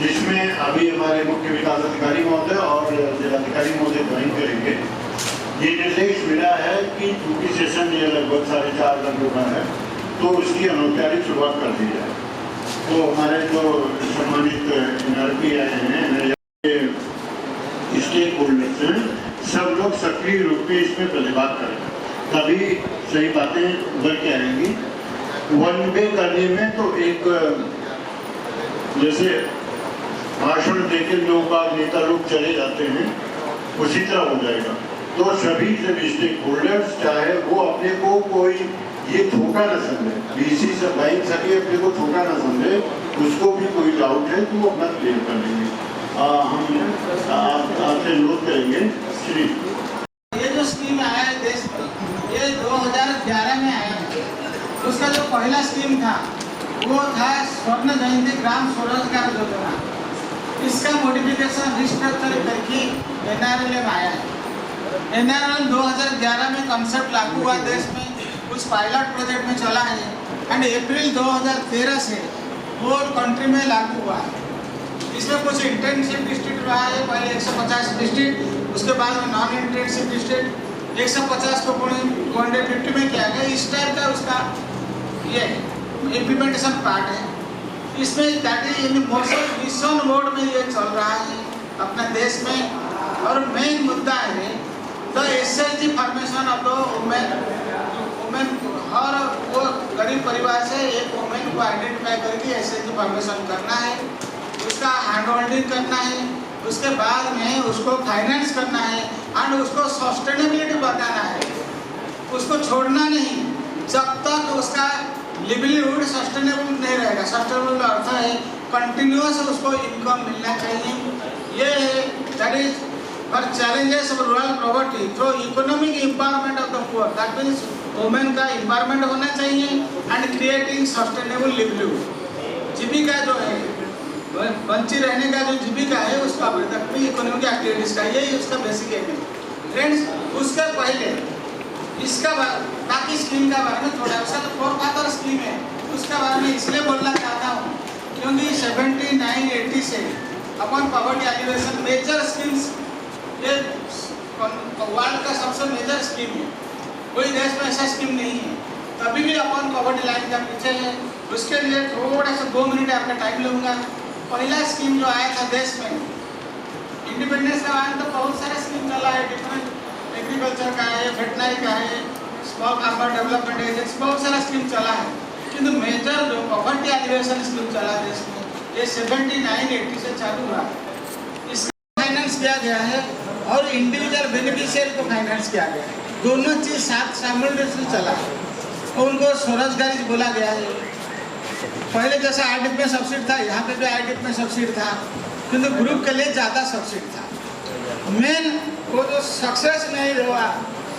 जिसमें अभी हमारे मुख्य विकास अधिकारी महोदय और जिलाधिकारी महोदय ज्वाइन करेंगे। ये निर्देश मिला है कि चूंकि सेशन ये लगभग 4.5 घंटों का है, तो उसकी अनौपचारिक शुरुआत कर दी जाए। तो हमारे जो सम्मानित एनआरपी आए हैं, स्टेक होल्डर्स हैं, सब लोग सक्रिय रूप में इसमें प्रतिभाग करें, तभी सही बातें उभर के आएंगी। वन वे करने में तो एक जैसे भाषण देकर लोग नेता लोग चले जाते हैं, उसी तरह हो जाएगा। तो सभी स्टेक होल्डर्स, चाहे वो अपने को कोई ये धोखा न समझे, बीसी से बैंक सके अपने को धोखा न समझे, उसको भी कोई डाउट है तो वो अपना क्लियर कर लेंगे। हम आपसे अनुरोध करेंगे। श्री ये जो स्कीम आया है देश में, ये 2011 में आया है। उसका जो पहला स्कीम था वो था स्वर्ण जयंती ग्राम स्वरोजगार योजना। इसका मॉडिफिकेशन रिस्ट्रक्चर करके एनआरएलएम आया है। एनआरएलएम 2011 में कंसेप्ट लागू हुआ देश में, कुछ पायलट प्रोजेक्ट में चला है एंड अप्रैल 2013 से होल कंट्री में लागू हुआ है। इसमें कुछ इंटेंसिव डिस्ट्रिक्ट रहा है, पहले 150 डिस्ट्रिक्ट, उसके बाद में नॉन इंटेंसिव डिस्ट्रिक्ट 150 को 250 में किया गया। इस टाइप का उसका ये इम्प्लीमेंटेशन पार्ट है। इसमें दैट इज मिशन मोड में ये चल रहा है अपने देश में। और मेन मुद्दा है the SHG formation of the women. हर वो गरीब परिवार से एक वुमेन को आइडेंटिफाई करके एसएचजी फॉर्मेशन करना है, उसका हैंड होल्डिंग करना है, उसके बाद में उसको फाइनेंस करना है एंड उसको सस्टेनेबिलिटी बताना है। उसको छोड़ना नहीं जब तक उसका लिवलीहुड सस्टेनेबल नहीं रहेगा। सस्टेनेबल का अर्थ है कंटिन्यूअस उसको इनकम मिलना चाहिए। ये that is for challenges of rural poverty through economic empowerment of the poor. That means women का एम्पावरमेंट होना चाहिए एंड क्रिएटिंग सस्टेनेबल लिवलीहुड। जीविका जो है, बंची रहने का जो जीविका है, उसका तक भी इकोनॉमिक एक्टिविटीज का यही उसका बेसिक एम है। फ्रेंड्स, उसके पहले इसका बाकी स्कीम का बारे में थोड़ा, उसका तो फोरफादर स्कीम है, उसका बारे में इसलिए बोलना चाहता हूँ क्योंकि 79-80 से अपन पॉवर्टी एलिवेशन मेजर स्कीम्स, ये वर्ल्ड का सबसे मेजर स्कीम है। कोई देश में ऐसा स्कीम नहीं है। तभी भी अपन पॉवर्टी लाइन का पीछे है। उसके लिए थोड़ा सा 2 मिनट आपका टाइम लूँगा। पहला स्कीम जो आया था देश में इंडिपेंडेंस का आया, तो बहुत सारे स्कीम चला है, डिफरेंट एग्रीकल्चर का है, वेटनरी का है, स्मॉल फार्मर डेवलपमेंट एजेंसी, बहुत सारा स्कीम चला है। किंतु मेजर जो पॉवर्टी एलिवेशन स्कीम चला देश में, ये 79-80 से चालू हुआ। इसका फाइनेंस किया गया है और इंडिविजुअल बेनिफिशियरी को फाइनेंस किया गया है। दोनों चीज साथ सामंजस्य चला है। उनको स्वरोजगारी बोला गया है। पहले जैसा आईडीएफ में सब्सिडी था, यहाँ पे भी आईडीएफ में सब्सिडी था, किंतु ग्रुप के लिए ज़्यादा सब्सिडी था। मेन वो जो सक्सेस नहीं हुआ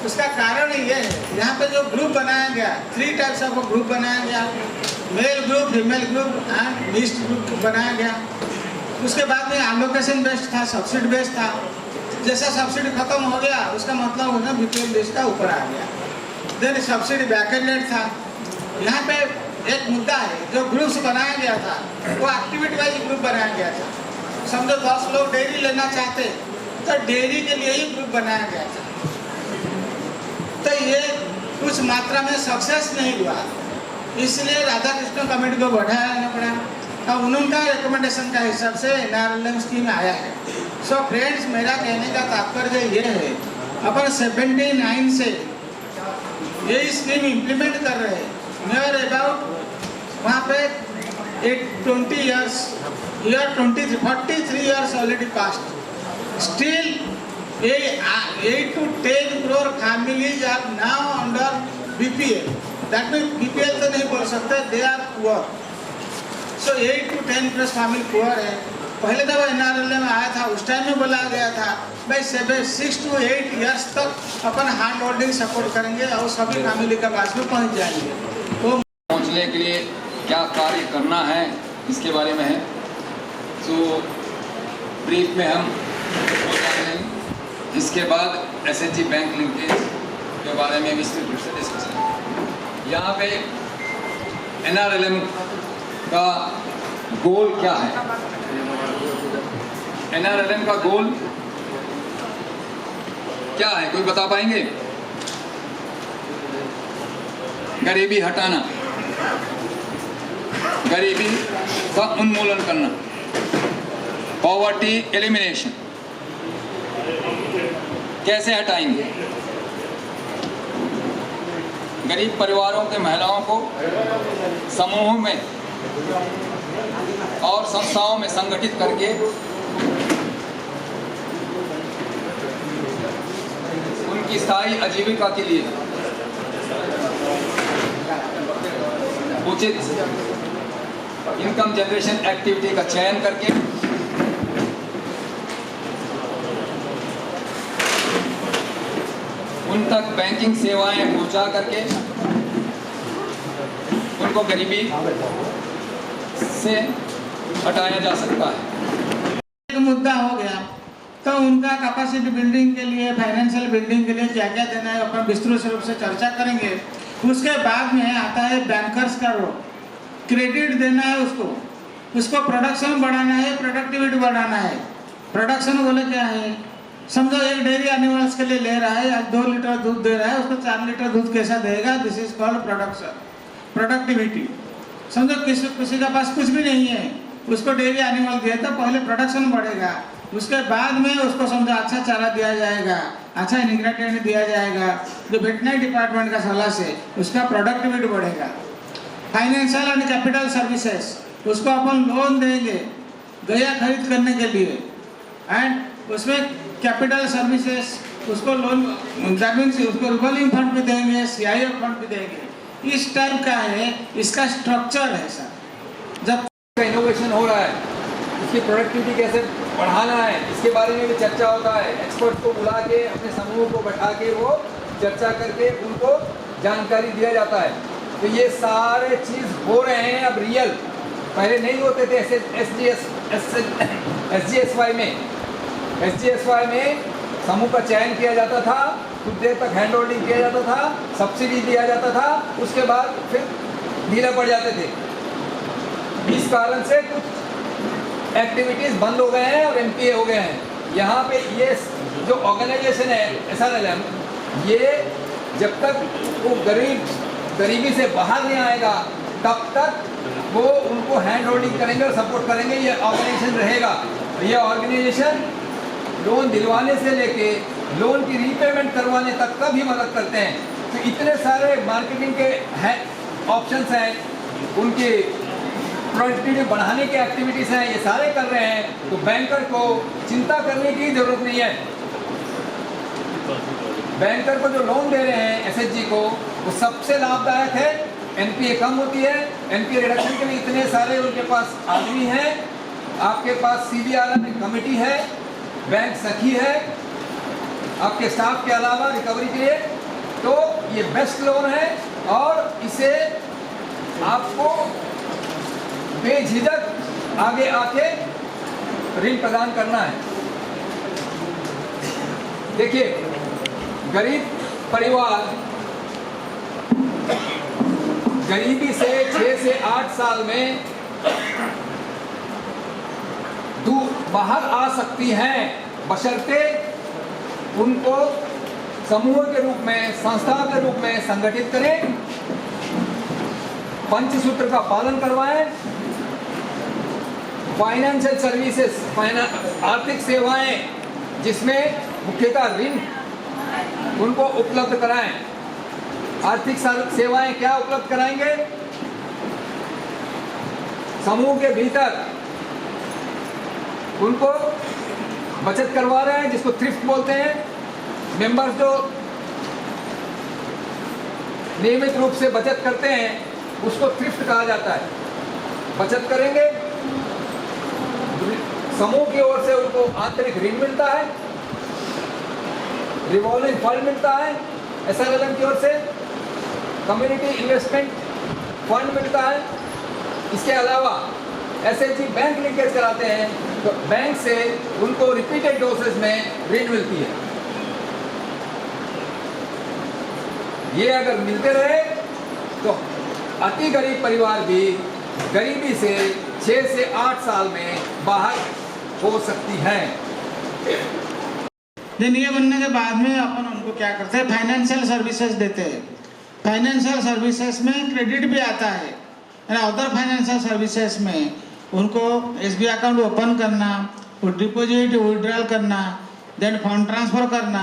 उसका कारण ये है, यहाँ पे जो ग्रुप बनाया गया, 3 टाइप्स ऑफ ग्रुप बनाया गया, male group, female group and mixed group बनाया गया। उसके बाद में एलोकेशन बेस्ड था, सब्सिडी बेस्ड था। जैसा सब्सिडी खत्म हो गया उसका मतलब हो गया बीपीएल बेस्ड का ऊपर आ गया। देन सब्सिडी बैकएंडेड था। यहाँ पे एक मुद्दा है, जो ग्रुप्स बनाया गया था वो एक्टिविटी वाइज ग्रुप बनाया गया था। समझो 10 लोग डेयरी लेना चाहते तो डेयरी के लिए ही ग्रुप बनाया गया था। तो ये कुछ मात्रा में सक्सेस नहीं हुआ, इसलिए राधा कृष्ण कमेटी को बढ़ाना पड़ा और उनका रिकमेंडेशन का हिसाब से एनआरएलएम स्कीम आया है। सो फ्रेंड्स, मेरा कहने का तात्पर्य ये है, अपन 79 से ये स्कीम इम्प्लीमेंट कर रहे हैं। नियर अबाउट वहाँ पे 20 years, year 43 years already passed. Still 8 to 10 crore families are now under BPL. That means BPL तो नहीं बोल सकते, they are poor. So 8 to 10 plus family poor है। पहले जब एनआरएलएम में आया था उस टाइम में बोला गया था भाई 6 to 8 years तक अपन हैंड होल्डिंग सपोर्ट करेंगे और सभी फैमिली के पास में पहुंच जाएंगे। तो पहुंचने के लिए क्या कार्य करना है इसके बारे में है। तो ब्रीफ में हम हो जाते हैं। इसके बाद एसएचजी बैंक लिंकेज के बारे में विस्तृत रूप से डिस्कस करेंगे। यहाँ पे एनआरएलएम का गोल क्या है NRLM का गोल क्या है, कोई बता पाएंगे? गरीबी हटाना, गरीबी का उन्मूलन करना, पॉवर्टी एलिमिनेशन। कैसे हटाएंगे? गरीब परिवारों के महिलाओं को समूहों में और संस्थाओं में संगठित करके उनकी स्थायी आजीविका के लिए उचित इनकम जनरेशन एक्टिविटी का चयन करके उन तक बैंकिंग सेवाएं पहुंचा करके उनको गरीबी से हटाया जा सकता है। एक मुद्दा हो गया तो उनका कैपेसिटी बिल्डिंग के लिए, फाइनेंशियल बिल्डिंग के लिए क्या क्या देना है अपन विस्तृत रूप से चर्चा करेंगे। उसके बाद में आता है बैंकर्स का रोल, क्रेडिट देना है उसको प्रोडक्शन बढ़ाना है, प्रोडक्टिविटी बढ़ाना है। प्रोडक्शन बोले क्या है, समझो एक डेयरी एनिमल्स के लिए ले रहा है, आज 2 लीटर दूध दे रहा है, उसको 4 लीटर दूध कैसा देगा, this is called production, productivity. समझो किसी का पास कुछ भी नहीं है, उसको डेयरी एनिमल दिया तो पहले प्रोडक्शन बढ़ेगा, उसके बाद में उसको समझो अच्छा चारा दिया जाएगा, अच्छा इंग्रेडिएंट दिया जाएगा, जो वेटनरी डिपार्टमेंट का सलाह से उसका प्रोडक्टिविटी बढ़ेगा। फाइनेंशियल एंड कैपिटल सर्विसेज, उसको अपन लोन देंगे गया खरीद करने के लिए, एंड उसमें कैपिटल सर्विसेज उसको लोन उसको रिवॉल्विंग फंड भी देंगे, CIF फंड भी देंगे। इस टाइप का है, इसका स्ट्रक्चर है सर। जब इनोवेशन हो रहा है, उसकी प्रोडक्टिविटी कैसे बढ़ाना है, इसके बारे में भी चर्चा होता है। एक्सपर्ट को बुला के अपने समूह को बैठा के वो चर्चा करके उनको जानकारी दिया जाता है। तो ये सारे चीज़ हो रहे हैं अब रियल, पहले नहीं होते थे। SGSY में समूह का चयन किया जाता था, कुछ देर तक हैंड होल्डिंग किया जाता था, सब्सिडी दिया जाता था, उसके बाद फिर ढीला पड़ जाते थे। इस कारण से कुछ एक्टिविटीज़ बंद हो गए हैं और MPA हो गए हैं। यहाँ पे ये जो ऑर्गेनाइजेशन है SRLM, ये जब तक वो गरीबी से बाहर नहीं आएगा तब तक वो उनको हैंड होल्डिंग करेंगे और सपोर्ट करेंगे। ये ऑर्गेनाइजेशन रहेगा। ये ऑर्गेनाइजेशन लोन दिलवाने से लेके लोन की रीपेमेंट करवाने तक का भी मदद करते हैं। तो इतने सारे मार्केटिंग के हैं ऑप्शंस हैं, उनकी प्रोडक्टिविटी बढ़ाने की एक्टिविटीज़ हैं, ये सारे कर रहे हैं। तो बैंकर को चिंता करने की ज़रूरत नहीं है। बैंकर को जो लोन दे रहे हैं SHG को, वो सबसे लाभदायक है। NPA कम होती है, NPA रिडक्शन के लिए इतने सारे उनके पास आदमी हैं। आपके पास CBRM कमेटी है, बैंक सखी है आपके स्टाफ के अलावा रिकवरी के लिए। तो ये बेस्ट लोन है और इसे आपको बेझिझक आगे आके ऋण प्रदान करना है। देखिए, गरीब परिवार गरीबी से 6 से 8 साल में बाहर आ सकती हैं, बशर्ते उनको समूह के रूप में, संस्था के रूप में संगठित करें, पंचसूत्र का पालन करवाएं, फाइनेंशियल सर्विसेज, आर्थिक सेवाएं जिसमें मुख्यतः ऋण उनको उपलब्ध कराएं। आर्थिक सेवाएं क्या उपलब्ध कराएंगे? समूह के भीतर उनको बचत करवा रहे हैं, जिसको थ्रिफ्ट बोलते हैं। मेंबर्स जो नियमित रूप से बचत करते हैं उसको थ्रिफ्ट कहा जाता है। बचत करेंगे, समूह की ओर से उनको आंतरिक ऋण मिलता है, रिवॉल्विंग फंड मिलता है SRLM की ओर से, कम्युनिटी इन्वेस्टमेंट फंड मिलता है। इसके अलावा SHG बैंक लिंकेज कराते हैं, तो बैंक से उनको रिपीटेड डोसेज में ऋण मिलती है। ये अगर मिलते रहे तो अति गरीब परिवार भी गरीबी से 6 से 8 साल में बाहर हो सकती है। देन ये बनने के बाद में अपन उनको क्या करते हैं, फाइनेंशियल सर्विसेज देते हैं। फाइनेंशियल सर्विसेज में क्रेडिट भी आता है, अदर फाइनेंशियल सर्विसेज में उनको SBI अकाउंट ओपन करना, डिपॉजिट विड्रॉल करना, देन फंड ट्रांसफ़र करना,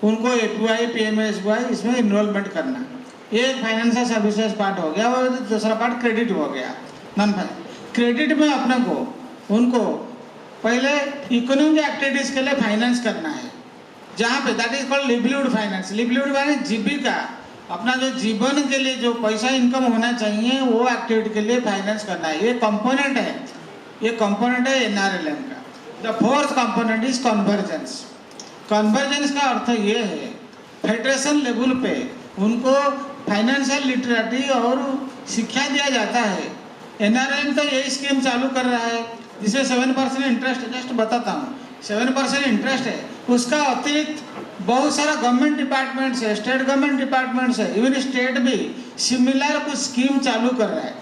उनको APY PMSY इसमें इन्वॉल्वमेंट करना, ये फाइनेंशियल सर्विसेज पार्ट हो गया। और दूसरा पार्ट क्रेडिट हो गया। नॉन क्रेडिट में अपने को उनको पहले इकोनॉमिक एक्टिविटीज़ के लिए फाइनेंस करना है, जहाँ पे that is called livelihood finance. Livelihood finance जीविका, अपना जो जीवन के लिए जो पैसा इनकम होना चाहिए वो एक्टिविटी के लिए फाइनेंस करना है। ये कंपोनेंट है, ये कंपोनेंट है NRLM का। The fourth component is convergence. Convergence का अर्थ ये है फेडरेशन लेवल पे उनको फाइनेंशियल लिटरेसी और शिक्षा दिया जाता है। NRLM तो यही स्कीम चालू कर रहा है जिसमें 7% इंटरेस्ट, जस्ट बताता हूँ, 7% इंटरेस्ट है। उसका अतिरिक्त बहुत सारा गवर्नमेंट डिपार्टमेंट्स है, स्टेट गवर्नमेंट डिपार्टमेंट्स है, इवन स्टेट भी सिमिलर कुछ स्कीम चालू कर रहा है।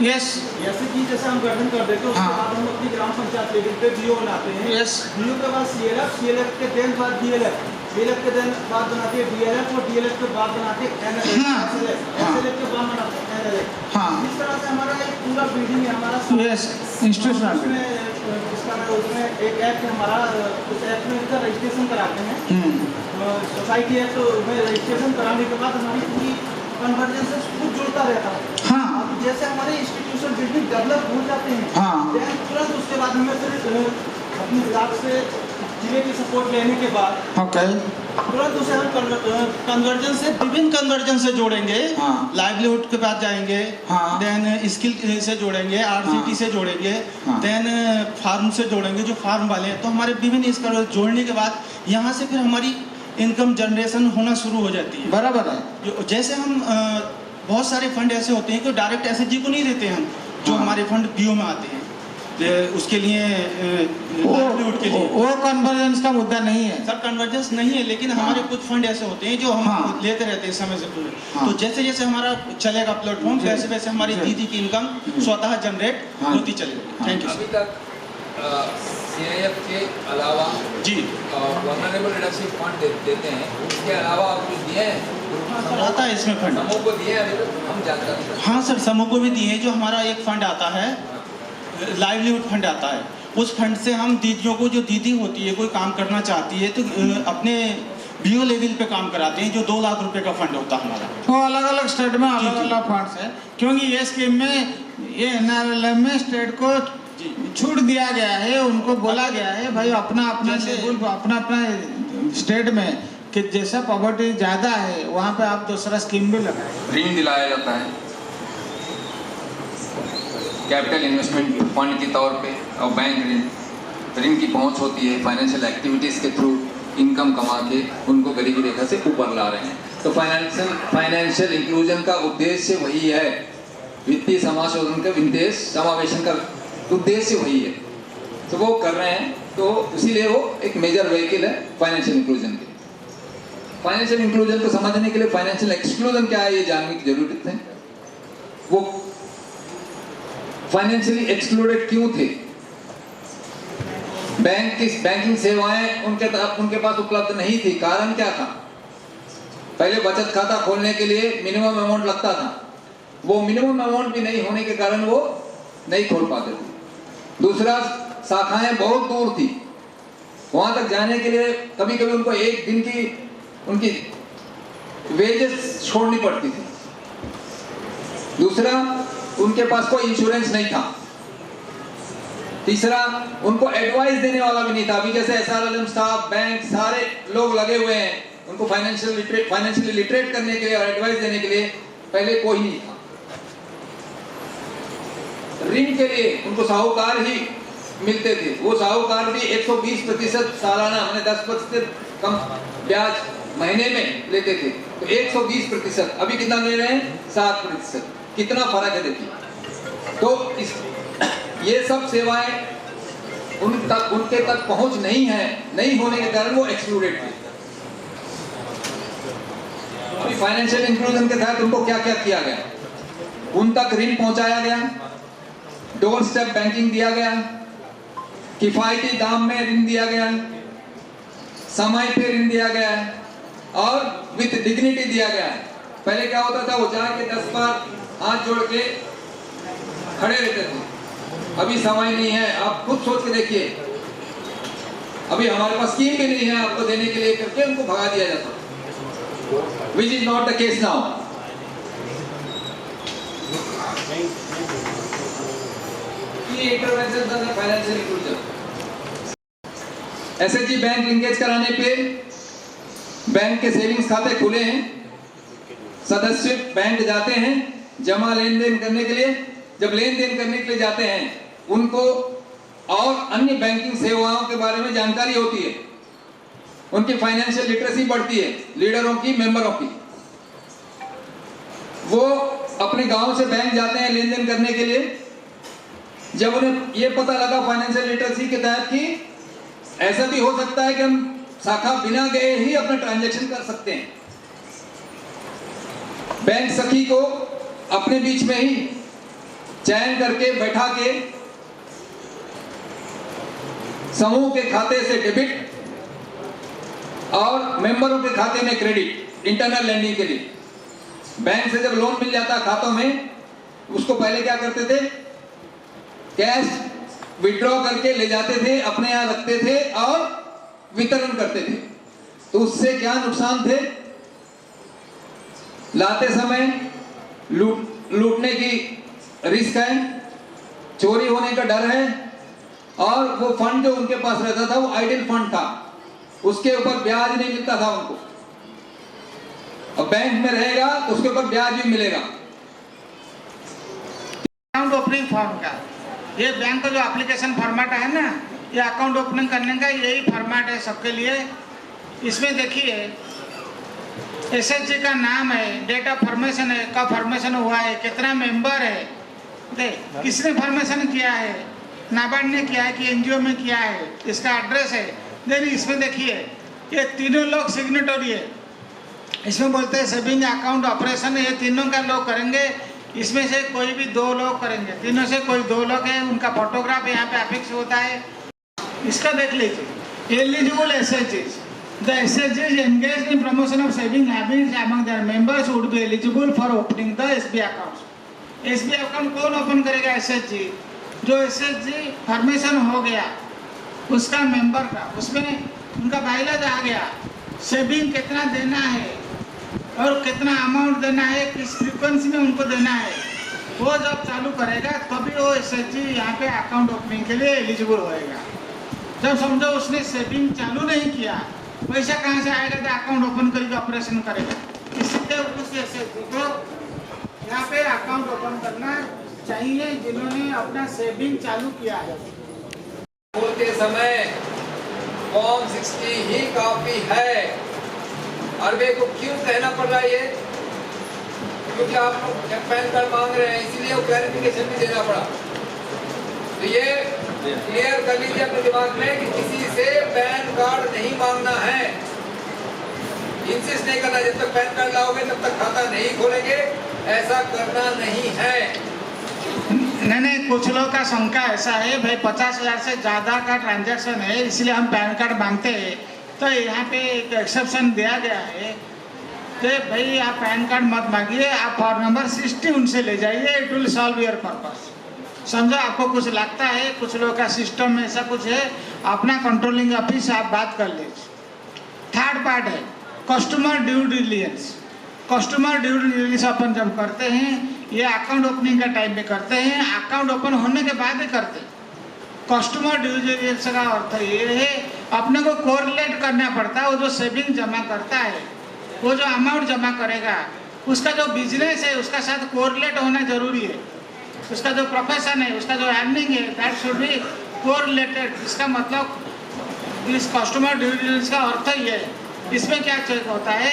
यस, जैसे हम गठन कर देते हैं, उसके बाद हम अपनी ग्राम पंचायत लेवल पे DO बनाते हैं। यस, DO के बाद CLF के दिन बाद DLF के दिन बाद बनाते हैं DLF, और DLF के बाद बनाते हैं SLF के बाद बनाते हैं NLF। हाँ, इस तरह से हमारा एक पूरा बिल्डिंग है हमारा। यस, इंस्टीट्यूशनल उसमें एक ऐप है हमारा, उस ऐप में इसका रजिस्ट्रेशन कराते हैं। सोसाइटी एक्ट में रजिस्ट्रेशन कराने के बाद हमारी पूरी कन्वर्जेंस खुद जुड़ता रहता है। हाँ, अब जैसे हमारे इंस्टीट्यूशन बिल्डिंग डेवलप हो जाते हैं, हाँ, then तुरंत उसके बाद हमें फिर अपनी विभाग से जिले की सपोर्ट लेने के बाद ओके, तुरंत उसे हम कन्वर्जन से विभिन्न कन्वर्जन से जोड़ेंगे। हाँ, लाइवलीहुड के बाद जाएंगे, हाँ, देन स्किल से जोड़ेंगे, RCT से जोड़ेंगे, हाँ, देन फार्म से जोड़ेंगे जो फार्म वाले हैं। तो हमारे विभिन्न इसका जोड़ने के बाद यहाँ से फिर हमारी इनकम जनरेशन होना शुरू हो जाती है। बराबर है। जैसे हम बहुत सारे फंड ऐसे होते हैं कि डायरेक्ट SHG को नहीं देते हम, जो हाँ, हमारे फंड DO में आते हैं उसके लिए livelihood के लिए। वो कन्वर्जेंस का मुद्दा नहीं है सर, कन्वर्जेंस नहीं है, लेकिन हमारे कुछ फंड ऐसे होते हैं जो हम हाँ, लेते रहते हैं समय से पूरे। हाँ, तो जैसे जैसे हमारा चलेगा प्लेटफॉर्म, वैसे वैसे हमारी दीदी की इनकम स्वतः जनरेट हाँ, होती चलेगी। थैंक यू अभी तक CIF के अलावा जी। वल्नरेबल लीडरशिप फंड देते हैं, उसके अलावा आप कुछ दिए हैं? आता है इसमें फंड, समूह को दिए हैं अभी तक? हम जानकारी नहीं। हाँ सर, समूह को भी दिए हैं। जो हमारा एक फंड आता है, लाइवलीहुड फंड आता है, उस फंड से हम दीदियों को, जो दीदी होती है कोई काम करना चाहती है तो अपने BO लेवल पे काम कराते हैं, जो 2 लाख रुपए का फंड होता है हमारा। वो अलग अलग स्टेट में अलग अलग फंड्स है, क्योंकि ये स्कीम में ये NRLM में स्टेट को छूट दिया गया है। उनको बोला गया है भाई अपना अपना लेवल, अपना अपना स्टेट में कि जैसा पॉवर्टी ज़्यादा है वहाँ पे आप दूसरा स्कीम भी लगाए। ऋण दिलाया जाता है कैपिटल इन्वेस्टमेंट फंड के तौर पे, और बैंक ऋण की पहुंच होती है फाइनेंशियल एक्टिविटीज़ के थ्रू इनकम कमा के उनको गरीबी रेखा से ऊपर ला रहे हैं। तो फाइनेंशियल इंक्लूजन का उद्देश्य वही है, वित्तीय समावेशन का उद्देश्य, समावेशन का उद्देश्य वही है, तो वो कर रहे हैं। तो इसीलिए वो एक मेजर व्हीकल है फाइनेंशियल इंक्लूजन के। फाइनेंशियल इंक्लूजन को समझने के लिए फाइनेंशियल एक्सक्लूजन क्या है ये जानने की जरूरत है। वो फाइनेंशियली एक्सक्लूडेड क्यों थे? बैंकिंग सेवाएं उनके पास उपलब्ध नहीं थी। कारण क्या था? पहले बचत खाता खोलने के लिए मिनिमम अमाउंट लगता था, वो मिनिमम अमाउंट भी नहीं होने के कारण वो नहीं खोल पाते थे। दूसरा, शाखाएं बहुत दूर थी, वहां तक जाने के लिए कभी कभी उनको एक दिन की उनकी वेजेस छोड़नी पड़ती थी। दूसरा, उनके पास कोई इंश्योरेंस नहीं था। तीसरा, उनको एडवाइस देने वाला भी नहीं था। अभी जैसे SRLM स्टाफ, बैंक, सारे लोग लगे हुए हैं, उनको फाइनेंशियली लिटरेट करने के लिए और एडवाइस देने के लिए पहले कोई नहीं था। ऋण के लिए उनको साहूकार ही मिलते थे, वो साहूकार भी 120% सालाना, मैंने 10% कम ब्याज महीने में लेते थे। तो 120%, अभी कितना ले रहे हैं? 7%। कितना फर्क है देखिए। तो ये सब सेवाएं उनके तक पहुंच नहीं है, नहीं होने के कारण वो एक्सक्लूडेड थे। अभी फाइनेंशियल इंक्लूजन के तहत उनको क्या क्या किया गया? उन तक ऋण पहुंचाया गया, डोर स्टेप बैंकिंग दिया गया, किफायती दाम में ऋण दिया गया, समय पे ऋण दिया गया है और विथ डिग्निटी दिया गया है। पहले क्या होता था, वो जाके 10 बार हाथ जोड़ के खड़े रहते थे, अभी समय नहीं है। आप खुद सोच के देखिए, अभी हमारे पास स्कीम भी नहीं है आपको देने के लिए करके उनको भगा दिया जाता, which is not the case now. Intervention financial inclusion, SHG bank linkage कराने पे बैंक के सेविंग्स खाते खुले हैं, सदस्य बैंक जाते हैं जमा लेन देन करने के लिए। जब लेन देन करने के लिए जाते हैं उनको और अन्य बैंकिंग सेवाओं के बारे में जानकारी होती है, उनकी फाइनेंशियल लिटरेसी बढ़ती है, लीडरों की, मेंबरों की। वो अपने गांव से बैंक जाते हैं लेन देन करने के लिए। जब उन्हें ये पता लगा फाइनेंशियल लिटरेसी के तहत कि ऐसा भी हो सकता है कि हम शाखा बिना गए ही अपना ट्रांजैक्शन कर सकते हैं, बैंक सखी को अपने बीच में ही चयन करके बैठा के समूह के खाते से डेबिट और मेंबरों के खाते में क्रेडिट, इंटरनल लेंडिंग के लिए। बैंक से जब लोन मिल जाता खातों में, उसको पहले क्या करते थे, कैश विड्रॉ करके ले जाते थे, अपने यहाँ रखते थे और वितरण करते थे। तो उससे क्या नुकसान थे, लाते समय लूटने की रिस्क है, चोरी होने का डर है, और वो फंड जो उनके पास रहता था वो आइडल फंड था, उसके ऊपर ब्याज नहीं मिलता था उनको। और बैंक में रहेगा तो उसके ऊपर ब्याज भी मिलेगा। अकाउंट ओपनिंग फॉर्म का, ये बैंक का जो एप्लीकेशन फॉर्मेट है ना, ये अकाउंट ओपनिंग करने का यही फॉर्मेट है सबके लिए। इसमें देखिए एसएचजी का नाम है, डेट ऑफ फॉर्मेशन है, कब फॉर्मेशन हुआ है, कितना मेंबर है, किसने फॉर्मेशन किया है, नाबार्ड ने किया है कि एनजीओ में किया है, इसका एड्रेस है। देन इसमें देखिए ये तीनों लोग सिग्नेटरी है। इसमें बोलते हैं सेविंग अकाउंट ऑपरेशन, ये तीनों का लोग करेंगे। इसमें से कोई भी 2 लोग करेंगे, तीनों से कोई 2 लोग हैं, उनका फोटोग्राफ यहाँ पे अफिक्स होता है। इसका देख लीजिए, eligible एसएचजीज, the एसएचजीज engaged in promotion of saving habits among there members would be eligible for opening the SBI account. SBI account कौन ओपन करेगा? एसएचजी। जो एसएचजी फॉर्मेशन हो गया उसका मेंबर का, उसमें उनका बायलॉज आ गया, सेविंग कितना देना है और कितना अमाउंट देना है, किस फ्रीक्वेंसी में उनको देना है, वो जब चालू करेगा तभी वो एसएचजी यहाँ पे अकाउंट ओपनिंग के लिए एलिजिबल होएगा। जब समझो उसने सेविंग चालू नहीं किया, पैसा कहाँ से आएगा तो अकाउंट ओपन करके ऑपरेशन करेगा। इसलिए उस एसएचजी को यहाँ पे अकाउंट ओपन करना चाहिए जिन्होंने अपना सेविंग चालू किया है। बोलते समय फॉर्म 60 ही काफी है। अरबे को क्यों कहना पड़ रहा है ये? क्योंकि आप पैन कार्ड मांग रहे हैं, इसीलिए वो क्लैरिफिकेशन भी देना पड़ा। तो ये क्लियर कर लीजिए अपने दिमाग में कि किसी से पैन कार्ड नहीं मांगना है, इंसिस्ट नहीं करना। जब तक पैन कार्ड लाओगे तब तक खाता नहीं खोलेंगे, ऐसा करना नहीं है। नहीं, कुछ लोग का शंका ऐसा है भाई 50,000 से ज़्यादा का ट्रांजैक्शन है इसलिए हम पैन कार्ड मांगते हैं। तो यहाँ पे एक एक्सेप्शन दिया गया है कि भाई आप पैन कार्ड मत मांगिए, आप फॉर्म नंबर 60 उनसे ले जाइए, it will solve your purpose. समझो आपको कुछ लगता है, कुछ लोगों का सिस्टम में ऐसा कुछ है, अपना कंट्रोलिंग ऑफिस से आप बात कर लीजिए। थर्ड पार्ट है customer due diligence. Customer due diligence अपन जब करते हैं, ये अकाउंट ओपनिंग का टाइम में करते हैं, अकाउंट ओपन होने के बाद ही करते हैं। कस्टमर ड्यू डिलिजेंस का अर्थ ये है अपने को कोरिलेट करना पड़ता है। वो जो सेविंग जमा करता है, वो जो अमाउंट जमा करेगा, उसका जो बिजनेस है उसका साथ कोरिलेट होना जरूरी है। उसका जो प्रोफेशन है, उसका जो अर्निंग है, दैट शुड बी कोरिलेटेड। इसका मतलब इस कस्टमर ड्यू डिलिजेंस का अर्थ ये है। इसमें क्या चेक होता है,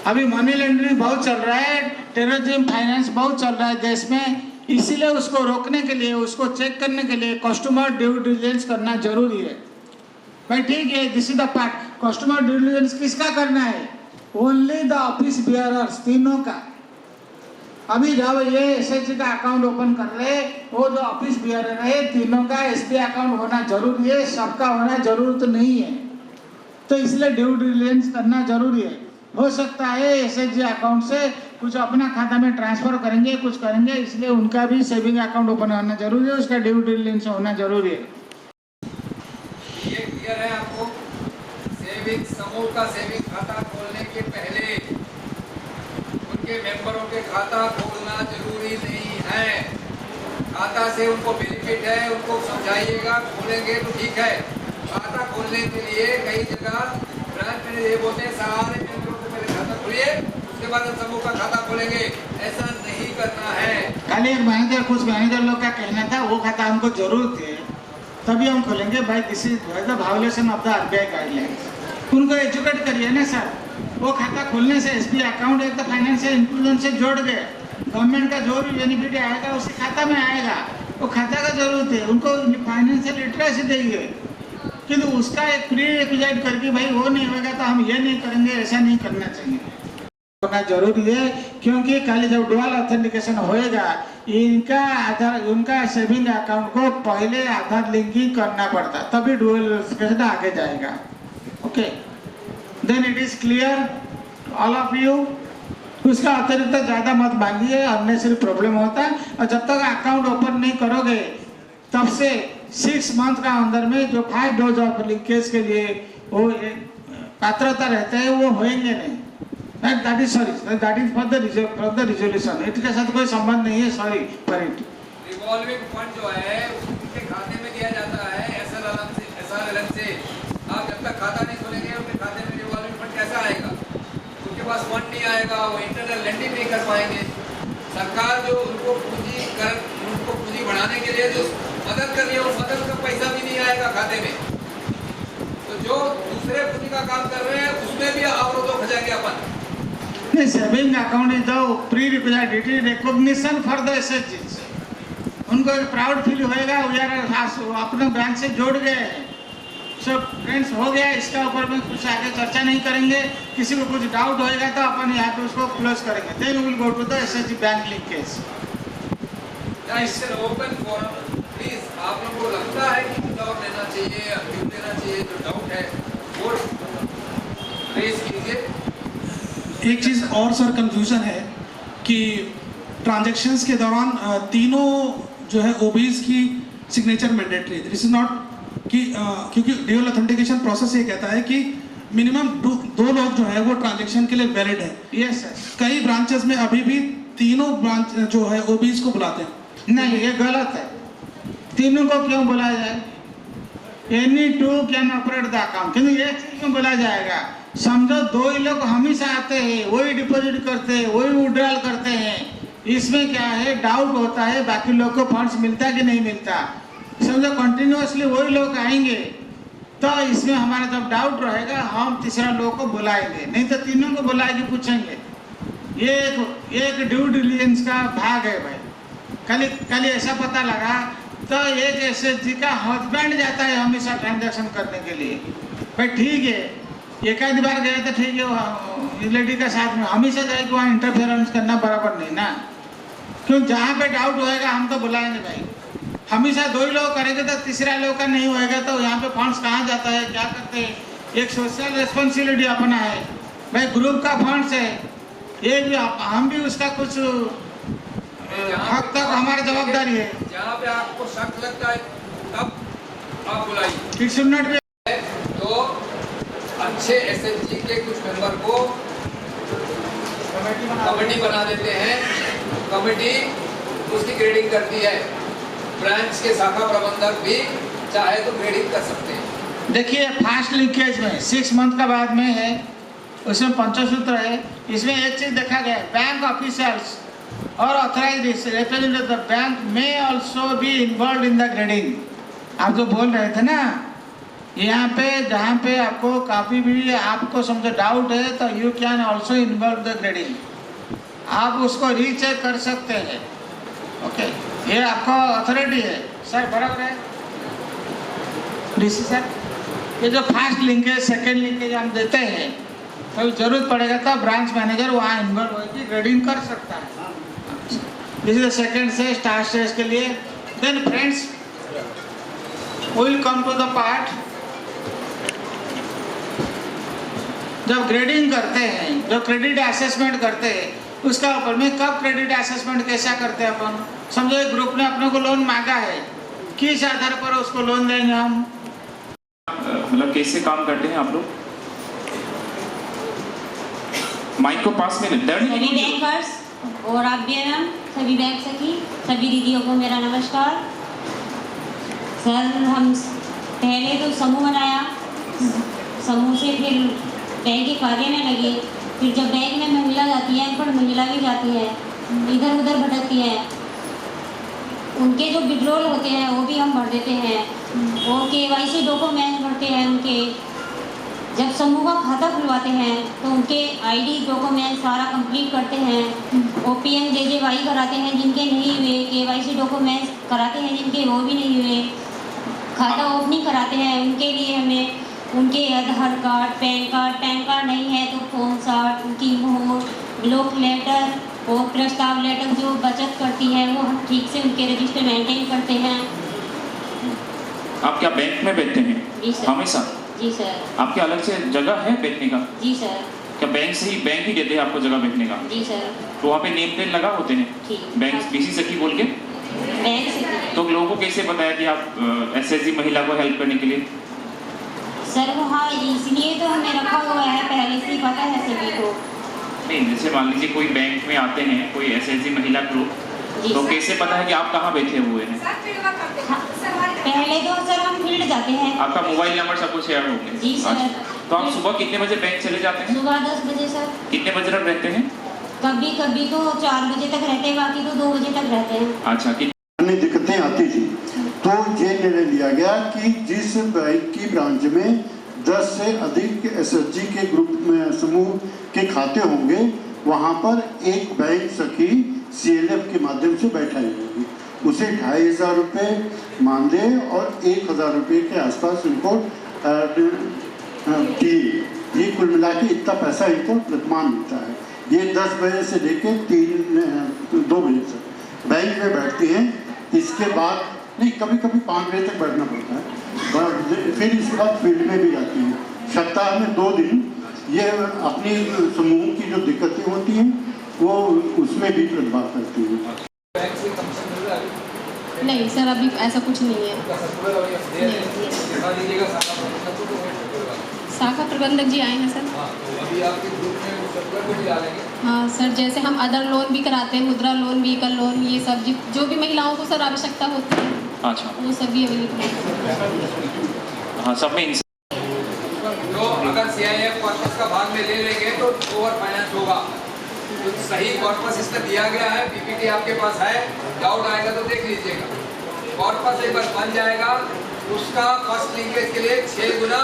अभी मनी लॉन्ड्रिंग बहुत चल रहा है, टेररिज्म फाइनेंस बहुत चल रहा है देश में, इसीलिए उसको रोकने के लिए, उसको चेक करने के लिए कस्टमर ड्यू डिलिजेंस करना जरूरी है। भाई ठीक है, this is the part. Customer due diligence किसका करना है? ओनली द ऑफिस बियरर्स, तीनों का। अभी जब ये एसएचजी का अकाउंट ओपन कर रहे, वो जो ऑफिस बियरर है तीनों का एसबीआई अकाउंट होना जरूरी है, सबका होना जरूरी तो नहीं है, तो इसलिए ड्यू डिलिजेंस करना जरूरी है। हो सकता है एसएचजी अकाउंट से कुछ अपना खाता में ट्रांसफर करेंगे, कुछ करेंगे, इसलिए उनका भी सेविंग अकाउंट ओपन होना जरूरी है, उसका ड्यू डिलिजेंस होना जरूरी है। ये क्लियर है आपको? सेविंग समूह का सेविंग खाता खोलने के पहले उनके मेंबरों के खाता खोलना जरूरी नहीं है। खाता से उनको बेनिफिट है, उनको समझाइएगा, खोलेंगे तो ठीक है। खाता खोलने के लिए कई जगह ब्रांच मैनेजर ये बोलते हैं सारे मेंबरों को पहले खाता खोलिए, उसके बाद हम समूह का खाता खोलेंगे। ऐसा नहीं करना है। कल एक मैनेजर, कुछ मैनेजर लोग का कहना था वो खाता हमको जरूरत है तभी हम खोलेंगे। भाई this is the violation of the RBI guidelines. उनको एजुकेट करिए ना सर। वो खाता खोलने से एसबीआई अकाउंट एक तो फाइनेंशियल इंक्लूजन से जोड़ गए, गवर्नमेंट का जो भी बेनिफिट आएगा उसके खाता में आएगा, वो खाता का जरूरत है। उनको फाइनेंशियल लिटरेसी देंगे, किंतु उसका एक प्री रिक्विजिट करके भाई वो नहीं होगा तो हम ये नहीं करेंगे, ऐसा नहीं करना चाहिए। होना जरूरी है, क्योंकि कल जब डुअल ऑथेंटिकेशन होएगा इनका आधार, उनका सेविंग अकाउंट को पहले आधार लिंकिंग करना पड़ता, तभी डुअल ऑथेंटिकेशन आगे जाएगा। Okay, then it is clear all of you. उसका अतिरिक्त ज़्यादा मत मांगिए, अननेसेसरी प्रॉब्लम होता है। और जब तक अकाउंट ओपन नहीं करोगे तब से 6 मंथ का अंदर में जो 5 डोज ऑफ लिंकेज के लिए वो पात्रता रहते हैं वो होएंगे नहीं। That is for the resolution, इसके साथ कोई संबंध नहीं है। Sorry for it. Revolving fund जो है उनके खाते में दिया जाता है एसआरएल से। आप जब तक खाता नहीं खोलेंगे उनके खाते में रिवॉल्विंग फंड कैसा आएगा? उनके पास फंड नहीं आएगा, वो इंटरनल लेंडिंग नहीं कर पाएंगे। सरकार जो उनको पूंजी बढ़ाने के लिए जो मदद कर रही है, उस मदद का पैसा भी नहीं आएगा खाते में। तो जो दूसरे पूंजी का काम कर रहे हैं उसमें भी अवरोधक हो जाएंगे अपन। Saving account is the prerequisite recognition for the SHG. उनको एक प्राउड फील होएगा, अपने बैंक से जोड़ गए। सो फ्रेंड्स, हो गया, इसका ऊपर में कुछ आगे चर्चा नहीं करेंगे। किसी को कुछ डाउट होएगा तो अपन यहाँ पे उसको क्लोज करेंगे। Then we will go to the SHG bank linkage. Open forum please. आप लोगों को लगता है कि डाउट लेना चाहिए या क्यों लेना चाहिए, जो डाउट है वो रेज कीजिए। एक चीज़ और सर कंफ्यूजन है कि ट्रांजैक्शंस के दौरान तीनों जो है ओबीज की सिग्नेचर मैंडेटरी है। दिस इज नॉट कि क्योंकि ड्यूअल ऑथेंटिकेशन प्रोसेस ये कहता है कि मिनिमम 2 लोग जो है वो ट्रांजैक्शन के लिए वैलिड है। Yes sir. कई ब्रांचेस में अभी भी तीनों ब्रांच जो है ओबीज को बुलाते हैं। नहीं, ये गलत है। तीनों को क्यों बुलाया जाए? Any two can operate the account, किंतु ये चीज क्यों बोला जाएगा? समझो 2 ही लोग हमेशा आते हैं, वही डिपॉजिट करते हैं, वही विड्रॉल करते हैं। इसमें क्या है, डाउट होता है बाकी लोग को फंड्स मिलता कि नहीं मिलता। समझो कंटिन्यूअसली वही लोग आएंगे तो इसमें हमारा जब डाउट रहेगा हम तीसरा लोग को बुलाएंगे, नहीं तो तीनों को बुला के पूछेंगे। ये एक ड्यू डिलिजेंस का भाग है भाई। कल ऐसा पता लगा तो एक एसएचजी का हस्बैंड जाता है हमेशा ट्रांजैक्शन करने के लिए। भाई ठीक है, एक आध बार गए तो ठीक है, लेडी का साथ में हमेशा जाए कि वहाँ इंटरफेरेंस करना बराबर नहीं ना। क्यों, जहाँ पे डाउट होएगा हम तो बुलाएंगे भाई। हमेशा 2 ही लोग करेंगे तो तीसरा लोग का नहीं होएगा तो यहाँ पे फंड्स कहाँ जाता है, क्या करते हैं। एक सोशल रिस्पॉन्सिबिलिटी अपना है भाई, ग्रुप का फंड्स है, ये भी हम भी उसका कुछ हद तक हमारी जवाबदारी है। जहाँ पे आपको शक लगता है तब आप बुलाइए। It should not B. तो अच्छे एसएचजी के कुछ मेंबर को कमेटी बना देते हैं। कमेटी उसकी ग्रेडिंग करती है। ब्रांच के शाखा प्रबंधक भी चाहे तो ग्रेडिंग कर सकते हैं। देखिए, फास्ट लिंकेज में 6 मंथ का बाद में है, उसमें पंचसूत्र है। इसमें एक चीज देखा गया, बैंक ऑफिशियल्स और ऑथराइज्ड रिप्रेजेंटेटिव द बैंक में also be involve in the grading. आप जो बोल रहे थे ना, यहाँ पे जहाँ पे आपको काफ़ी भी आपको समझो डाउट है तो you can also involve the grading. आप उसको रीचेक कर सकते हैं। ओके, ये आपका अथॉरिटी है सर, बराबर है डीसी सर। ये जो फास्ट लिंकेज, सेकेंड लिंकेज हम देते हैं, कभी जरूरत पड़ेगा तो ब्रांच मैनेजर वहाँ इन्वॉल्व होकर ग्रेडिंग कर सकता है। This is the second stage, start stage के लिए। Then friends will come to the part जब ग्रेडिंग करते हैं, जब क्रेडिट असेसमेंट करते हैं, उसका ऊपर में कब क्रेडिट असेसमेंट कैसा करते हैं अपन। समझो एक ग्रुप ने अपने को लोन मांगा है, किस आधार पर उसको लोन देंगे हम, मतलब कैसे काम करते हैं आप लोग? माइक को पास में सभी बैंकर्स और आप भी मैम, सभी बैंक सखी, सभी दीदियों को मेरा नमस्कार। सर हम पहले तो समूह बनाया, समूह से फिर बैंक के कार्य में लगे, फिर जब बैंक में महिला जाती है, अनपढ़ महिला भी जाती है, इधर उधर भटकती है, उनके जो विड्रॉल होते हैं वो भी हम भर देते हैं, और KYC डॉक्यूमेंट भरते हैं उनके। जब समूह का खाता खुलवाते हैं तो उनके ID डॉक्यूमेंट सारा कंप्लीट करते हैं, OPM JJY कराते हैं जिनके नहीं हुए, KYC डॉक्यूमेंट्स कराते हैं जिनके वो भी नहीं हुए, खाता ओपनिंग कराते हैं उनके लिए हमें उनके आधार कार्ड, पैन कार्ड नहीं है तो फॉर्म 60, उनकी मोहर, ब्लॉक लेटर और प्रस्ताव लेटर जो बचत करती है वो हम ठीक से उनके रजिस्टर मेंटेन करते हैं। आप क्या बैंक में बैठते हैं? जी सर। हमेशा? जी सर। आपके अलग से जगह है बैठने का? जी सर। क्या बैंक ही देते हैं आपको जगह बैठने का? जी सर। तो वहाँ पे नेम प्लेट लगा होते हैं? ठीक। बैंक BC सखी बोल के? बैंक से। तो लोगों को कैसे पता है कि आप SHG महिला को हेल्प करने के लिए? सर वहाँ इसलिए तो हमें रखा हुआ है, पहले से ही पता है सभी को। नहीं, जैसे मान लीजिए कोई बैंक में आते हैं कोई SHG महिला ग्रुप, तो कैसे पता है कि आप कहाँ बैठे हुए हैं? हाँ, पहले तो सर हम फील्ड जाते हैं। आपका मोबाइल नंबर सब कुछ शेयर होंगे? जी सर। अच्छा। तो आप सुबह कितने बजे बैंक चले जाते हैं? सुबह 10 बजे सर। कितने बजे तक रहते हैं? कभी कभी तो 4 बजे तक रहते हैं, बाकी तो 2 बजे तक रहते हैं। अच्छा। अन्य दिक्कतें आती थी तो ये निर्णय लिया गया कि जिस बैंक की ब्रांच में 10 से अधिक SHG के ग्रुप में समूह के खाते होंगे, वहाँ पर एक बैंक सखी CLF के माध्यम से बैठाई जाएगी, उसे 2500 रुपये मानदेय और 1000 रुपये के आसपास उनको दिए। ये कुल मिला के इतना पैसा इनको प्रतिमान मिलता है। ये 10 बजे से लेकर 2 बजे तक बैंक में बैठती हैं। इसके बाद नहीं, कभी कभी 5 बजे तक बैठना पड़ता है, फिर इसके बाद फील्ड में भी जाती हैं। सप्ताह में 2 दिन ये अपनी समूह की जो दिक्कतें होती हैं वो उसमें भी प्रतिभाग करती हैं। नहीं सर, अभी ऐसा कुछ नहीं है। शाखा प्रबंधक जी आए हैं सर। हाँ सर, जैसे हम अदर लोन भी कराते हैं, मुद्रा लोन, व्हीकल लोन, ये सब जो भी महिलाओं को सर आवश्यकता होती है, अच्छा, वो सभी अवेलेबल है। हाँ, सब में जो अगर CIF कॉर्पस का भाग में ले लेंगे तो ओवर फाइनेंस होगा। तो सही कॉर्पस इसमें दिया गया है, PPT आपके पास है, डाउट आएगा तो देख लीजिएगा। कॉर्पस एक बार बन जाएगा, उसका फर्स्ट लिंकेज के लिए 6 गुना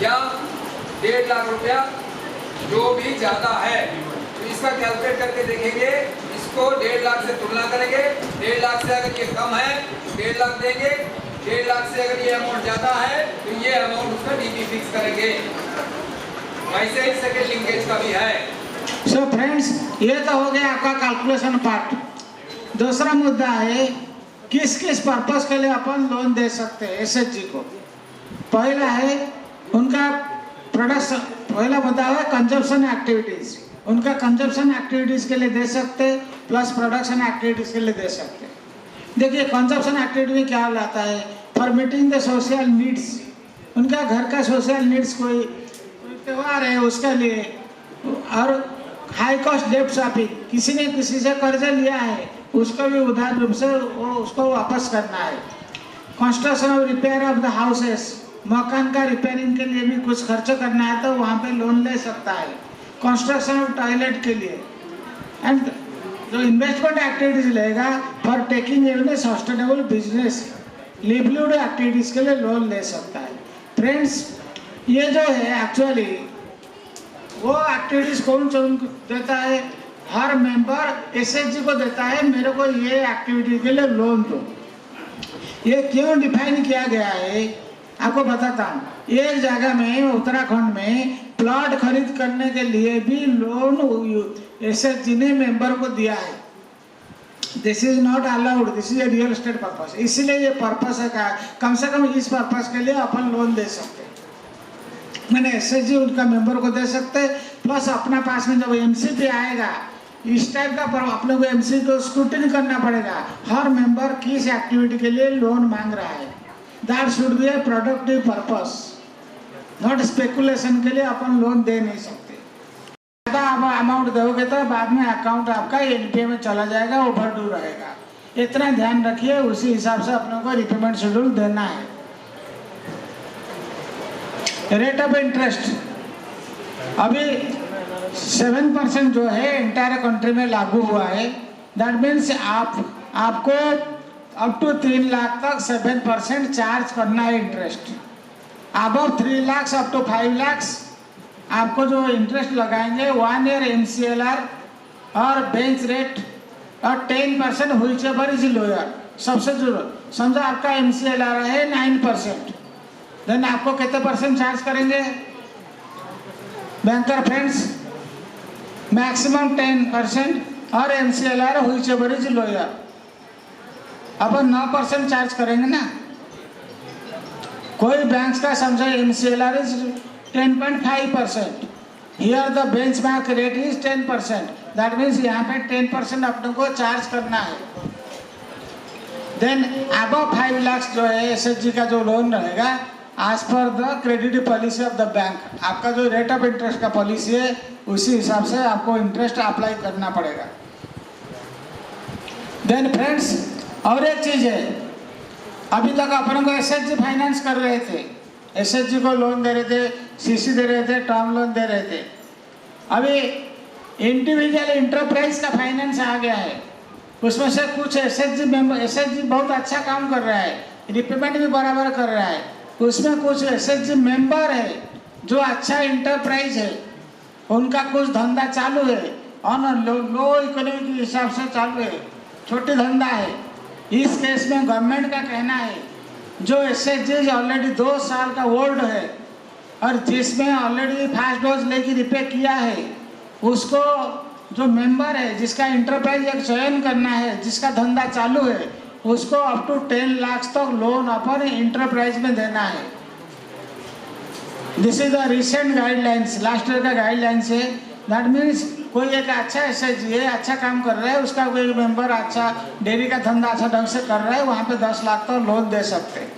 या 1.5 लाख रुपया जो भी ज़्यादा है, तो इसका कैलकुलेट करके देखेंगे। इसको 1.5 लाख से तुलना करेंगे, 1.5 लाख से अगर ये कम है 1.5 लाख देंगे, 1.5 लाख से अगर ये अमाउंट ज़्यादा है तो ये अमाउंट उसका DP फिक्स करेंगे। वैसे ही सेकेंड लिंकेज का भी है। सो फ्रेंड्स, ये तो हो गया आपका कैलकुलेशन पार्ट। दूसरा मुद्दा है किस किस पर्पस के लिए अपन लोन दे सकते हैं SHG को। पहला है उनका प्रोडक्शन, पहला मुद्दा है कंजप्शन एक्टिविटीज। उनका कंजप्शन एक्टिविटीज के लिए दे सकते, प्लस प्रोडक्शन एक्टिविटीज के लिए दे सकते। देखिए कंजप्शन एक्टिविटी में क्या लाता है, for meeting the social needs. उनका घर का सोशल नीड्स, कोई त्यौहार है उसके लिए, और हाई कॉस्ट डेट शॉपिंग, किसी ने किसी से कर्ज लिया है उसको भी उधार रूप से वो उसको वापस करना है। कंस्ट्रक्शन और रिपेयर ऑफ द हाउसेस, मकान का रिपेयरिंग के लिए भी कुछ खर्च करना है तो वहाँ पे लोन ले सकता है। कंस्ट्रक्शन ऑफ टॉयलेट के लिए, एंड जो इन्वेस्टमेंट एक्टिविटीज लेगा फॉर टेकिंग एवं सस्टेनेबल बिजनेस, लिवलीहुड एक्टिविटीज के लिए लोन ले सकता है। फ्रेंड्स, ये जो है एक्चुअली वो एक्टिविटीज कौन देता है, हर मेंबर SHG को देता है, मेरे को ये एक्टिविटी के लिए लोन दो। ये क्यों डिफाइन किया गया है आपको बताता हूँ। एक जगह में उत्तराखंड में प्लॉट खरीद करने के लिए भी लोन SHG ने मेंबर को दिया है। This is not allowed, this is a real estate purpose. इसीलिए ये पर्पस है का कम से कम इस पर्पस के लिए अपन लोन दे सकते हैं। मैंने एसएचजी उनका मेंबर को दे सकते हैं, प्लस अपना पास में जब एमसीपी आएगा इस टाइप का पर अपने को एमसीपी को स्क्रूटिनी करना पड़ेगा, हर मेंबर किस एक्टिविटी के लिए लोन मांग रहा है। That should be A productive purpose, not speculation के लिए अपन लोन दे नहीं सकते। ज़्यादा अमाउंट दोगे तो बाद में अकाउंट आपका एनपीए में चला जाएगा, ओवरड्यू रहेगा। इतना ध्यान रखिए, उसी हिसाब से अपने को रिपेमेंट शेड्यूल देना है। रेट ऑफ इंटरेस्ट अभी 7% जो है इंटायर कंट्री में लागू हुआ है। दैट मीन्स आपको अप टू 3 लाख तक 7% चार्ज करना है interest. Above 3 lakh up to 5 lakh आपको जो इंटरेस्ट लगाएंगे 1 ईयर MCLR और बेंच रेट और 10% व्हिच एवर इज लोअर। सबसे जरूरत समझो आपका MCLR है 9%, देन आपको कितने परसेंट चार्ज करेंगे बैंकर फ्रेंड्स? मैक्सिमम 10% और MCLR which ever is lower. अब 9% चार्ज करेंगे ना। कोई बैंक्स का समझो MCLR is 10.5%, here the benchmark rate is 10%, that means यहाँ पे 10% अपने को चार्ज करना है। देन अबव 5 लाख जो है एसएचजी का जो लोन रहेगा as per the credit policy of the bank, आपका जो रेट ऑफ इंटरेस्ट का पॉलिसी है उसी हिसाब से आपको इंटरेस्ट अप्लाई करना पड़ेगा। देन फ्रेंड्स और एक चीज़ है, अभी तक अपन को एसएचजी फाइनेंस कर रहे थे, एसएचजी को लोन दे रहे थे, सीसी दे रहे थे, टर्म लोन दे रहे थे। अभी इंडिविजुअल इंटरप्राइज का फाइनेंस आ गया है, उसमें से कुछ एसएचजी बहुत अच्छा काम कर रहा है, रिपेमेंट भी बराबर कर रहा है। उसमें कुछ एसएचजी मेंबर है जो अच्छा इंटरप्राइज है, उनका कुछ धंधा चालू है और लो इकोनॉमी के हिसाब से चालू है, छोटी धंधा है। इस केस में गवर्नमेंट का कहना है जो एसएचजी ऑलरेडी 2 साल का ओल्ड है और जिसमें ऑलरेडी फर्स्ट डोज लेके रिपे किया है, उसको जो मेंबर है जिसका इंटरप्राइज एक चयन करना है, जिसका धंधा चालू है, उसको अप टू 10 लाख तक लोन अपन इंटरप्राइज में देना है। This is the recent guidelines, last year का गाइडलाइंस है। दैट मीन्स कोई एक अच्छा एसएचजी है, अच्छा काम कर रहा है, उसका कोई मेंबर अच्छा डेयरी का धंधा अच्छा ढंग से कर रहा है, वहाँ पे 10 लाख तक लोन दे सकते हैं।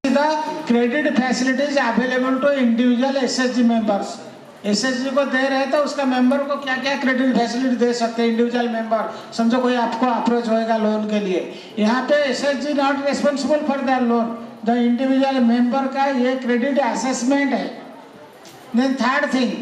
The credit facilities available to individual SHG members, SHG को दे रहे तो उसका मेंबर को क्या क्या क्रेडिट फैसिलिटी दे सकते हैं इंडिविजुअल मेंबर। समझो कोई आपको अप्रोच होएगा लोन के लिए, यहाँ पे SHG not responsible for that loan, the individual member का ये क्रेडिट असेसमेंट है। देन थर्ड थिंग,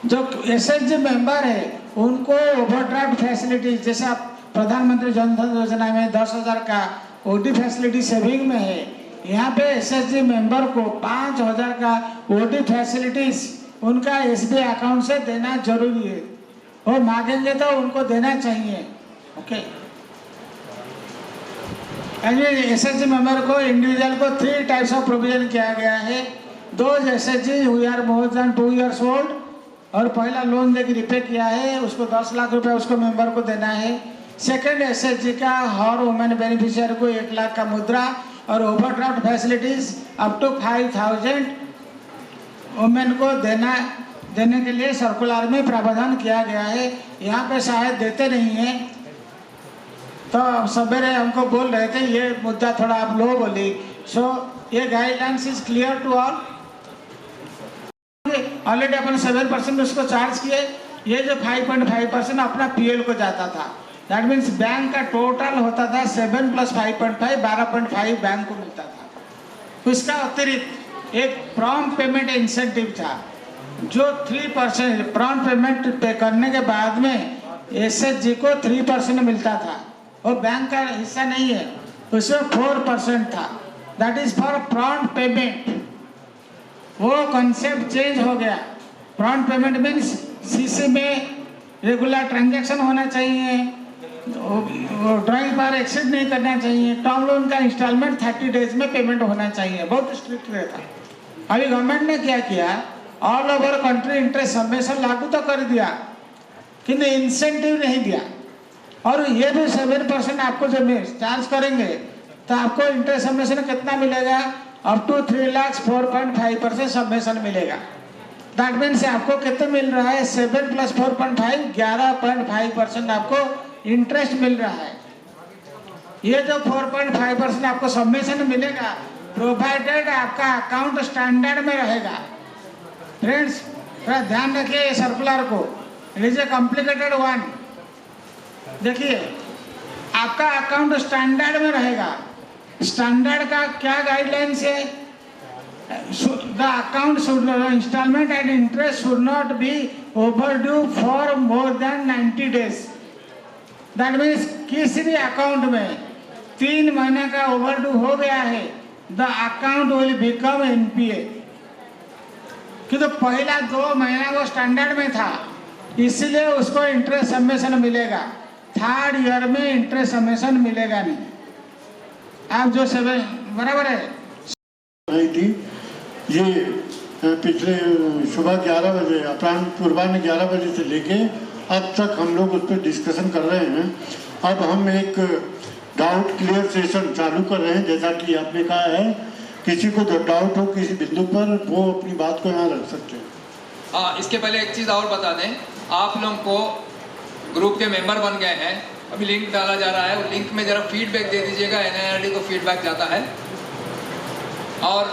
जो एसएचजी मेंबर है उनको ओवरड्राफ्ट फैसिलिटी, जैसे आप प्रधानमंत्री जन धन योजना में 10,000 का ओडी फैसिलिटी सेविंग में है, यहाँ पे एसएचजी मेंबर को 5,000 का ओडी फैसिलिटीज उनका एसबीआई अकाउंट से देना जरूरी है। वो मांगेंगे तो उनको देना चाहिए। ओके, एसएचजी मेंबर को इंडिविजुअल को 3 टाइप्स ऑफ प्रोविजन किया गया है। Those SHG who are more than 2 years old और पहला लोन देके रिपे किया है, उसको 10 लाख रुपए उसको मेंबर को देना है। सेकंड एसएचजी का हर वुमेन बेनिफिशियरी को 1 लाख का मुद्रा और overdraft facilities up to 5,000 women को देने के लिए सर्कुलर में प्रावधान किया गया है। यहाँ पे शायद देते नहीं हैं, तो सवेरे हमको बोल रहे थे ये मुद्दा थोड़ा आप लो बोली। सो ये guidelines is clear to all. Already अपन 7% उसको चार्ज किए, ये जो 5.5% अपना पीएल को जाता था, दैट मीन्स बैंक का टोटल होता था 7 + 5.5 12.5 बैंक को मिलता था। उसका अतिरिक्त एक प्रॉम्प्ट पेमेंट इंसेंटिव था जो 3% प्रॉम्प्ट पेमेंट पे करने के बाद में एसएचजी को 3% मिलता था। वो बैंक का हिस्सा नहीं है, उसमें 4% था, that is for prompt payment. वो कॉन्सेप्ट चेंज हो गया। प्रॉम्प्ट पेमेंट मीन्स सीसी में रेगुलर ट्रांजैक्शन होना चाहिए, ड्राइंग पावर एक्सीड नहीं करना चाहिए, टर्म लोन का इंस्टॉलमेंट 30 डेज में पेमेंट होना चाहिए, बहुत स्ट्रिक्ट रहता। अभी गवर्नमेंट ने क्या किया, all over country interest submission लागू तो कर दिया, किंतु इंसेंटिव नहीं दिया। और ये भी 7% आपको जब चार्ज करेंगे तो आपको इंटरेस्ट सबमिशन कितना मिलेगा? अप टू 3,04.5% सबमिशन मिलेगा। दैट मीन्स आपको कितना मिल रहा है? 7 + 4.5 11.5% आपको इंटरेस्ट मिल रहा है। ये जो 4.5% आपको सबमिशन मिलेगा, प्रोवाइडेड आपका अकाउंट स्टैंडर्ड में रहेगा। फ्रेंड्स थोड़ा ध्यान रखिए ये सर्कुलर को, it is a complicated one. देखिए आपका अकाउंट स्टैंडर्ड में रहेगा। स्टैंडर्ड का क्या गाइडलाइंस है? The account should installment and interest should not be overdue for more than 90 days। That means किसी भी अकाउंट में 3 महीने का ओवरड्यू हो गया है, the account will become NPA। क्योंकि पहला 2 महीना वो स्टैंडर्ड में था, इसलिए उसको इंटरेस्ट सबमिशन मिलेगा। 3rd ईयर में इंटरेस्ट सबमिशन मिलेगा नहीं। आप जो बराबर है नहीं थी ये पिछले सुबह 11 बजे अपराह्न पूर्वाह्न 11 बजे से लेके अब तक हम लोग उस पर डिस्कशन कर रहे हैं। अब हम एक डाउट क्लियर सेशन चालू कर रहे हैं। जैसा कि आपने कहा है, किसी को जो डाउट हो किसी बिंदु पर, वो अपनी बात को यहाँ रख सकते हैं। हाँ, इसके पहले एक चीज़ और बता दें, आप लोगों को ग्रुप के मेंबर बन गए हैं, अभी लिंक डाला जा रहा है, वो लिंक में ज़रा फीडबैक दे दीजिएगा। NIRD को फीडबैक जाता है। और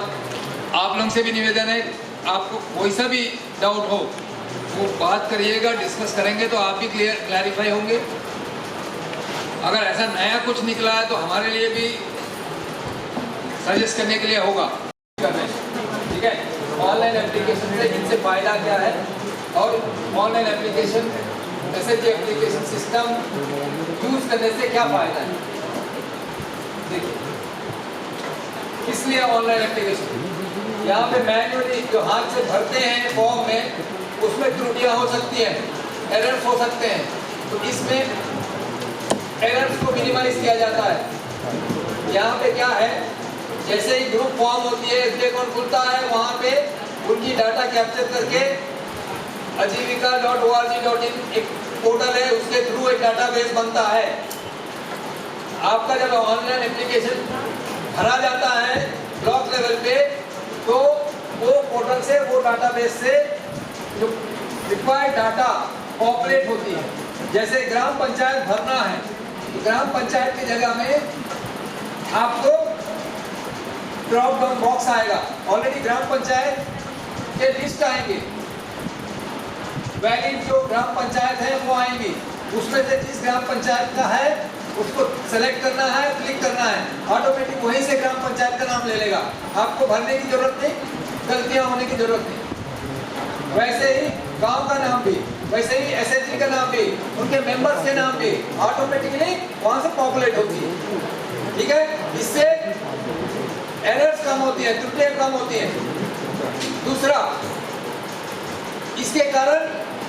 आप लोगों से भी निवेदन है, आपको कोई सा भी डाउट हो वो बात करिएगा, डिस्कस करेंगे तो आप भी क्लैरिफाई होंगे। अगर ऐसा नया कुछ निकला है तो हमारे लिए भी सजेस्ट करने के लिए होगा। ठीक है, ऑनलाइन एप्लीकेशन से इनसे फ़ायदा क्या है और online application SHG application system use करने से क्या फ़ायदा है। देखिए, इसलिए ऑनलाइन एप्लीकेशन यहाँ पे मैन्युअली जो हाथ से भरते हैं फॉर्म में, उसमें त्रुटियाँ हो सकती हैं, एरर्स हो सकते हैं। तो इसमें एरर्स को मिनिमाइज किया जाता है। यहाँ पे क्या है, जैसे ही ग्रुप फॉर्म होती है, SBI अकाउंट खुलता है, वहाँ पे उनकी डाटा कैप्चर करके ajivika.org.in एक पोर्टल है, उसके थ्रू एक डाटाबेस बनता है। आपका जब ऑनलाइन एप्लीकेशन भरा जाता है ब्लॉक लेवल पे, तो वो पोर्टल से, वो डाटाबेस से जो रिक्वायर्ड डाटा पॉपुलेट होती है। जैसे ग्राम पंचायत भरना है, तो ग्राम पंचायत की जगह में आपको ड्रॉप डाउन बॉक्स आएगा। ऑलरेडी ग्राम पंचायत के लिस्ट आएंगे, वैलिड जो ग्राम पंचायत है वो आएंगी। उसमें से जिस ग्राम पंचायत का है उसको सेलेक्ट करना है, क्लिक करना है, ऑटोमेटिक वहीं से ग्राम पंचायत का नाम ले लेगा। आपको भरने की जरूरत नहीं, गलतियां होने की जरूरत नहीं। वैसे ही गांव का नाम भी, वैसे ही SHG का नाम भी, उनके मेंबर्स के नाम भी ऑटोमेटिकली वहां से पॉपुलेट होती है। ठीक है, इससे एरर्स कम होती है, त्रुटियां कम होती हैं। दूसरा, इसके कारण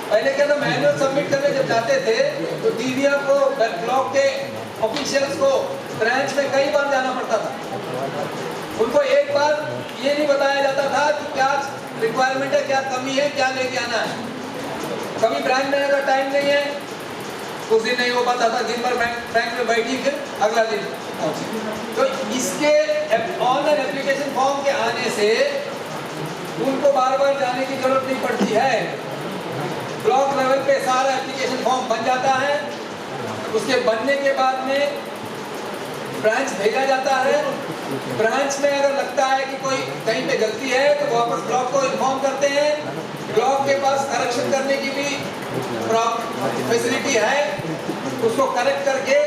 पहले क्या था, मैनुअल सबमिट करने जब जाते थे तो दीदियों को, ब्लॉक के ऑफिशियल्स को ब्रांच में कई बार जाना पड़ता था। उनको एक बार ये नहीं बताया जाता था कि क्या रिक्वायरमेंट है, क्या कमी है, क्या लेके आना है। कभी ब्रांच में अगर टाइम नहीं है, कुछ दिन नहीं हो पाता था, दिन भर बैंक में बैठी, फिर अगला दिन पहुंची। तो इसके ऑनलाइन एप्लीकेशन फॉर्म के आने से उनको बार बार जाने की जरूरत नहीं पड़ती है। ब्लॉक लेवल पे सारा एप्लीकेशन फॉर्म बन जाता है। उसके बनने के बाद में ब्रांच भेजा जाता है। ब्रांच में अगर लगता है कि कोई कहीं पे गलती है तो वापस ब्लॉक को इन्फॉर्म करते हैं। ब्लॉक के पास करेक्शन करने की भी फैसिलिटी है, उसको करेक्ट करके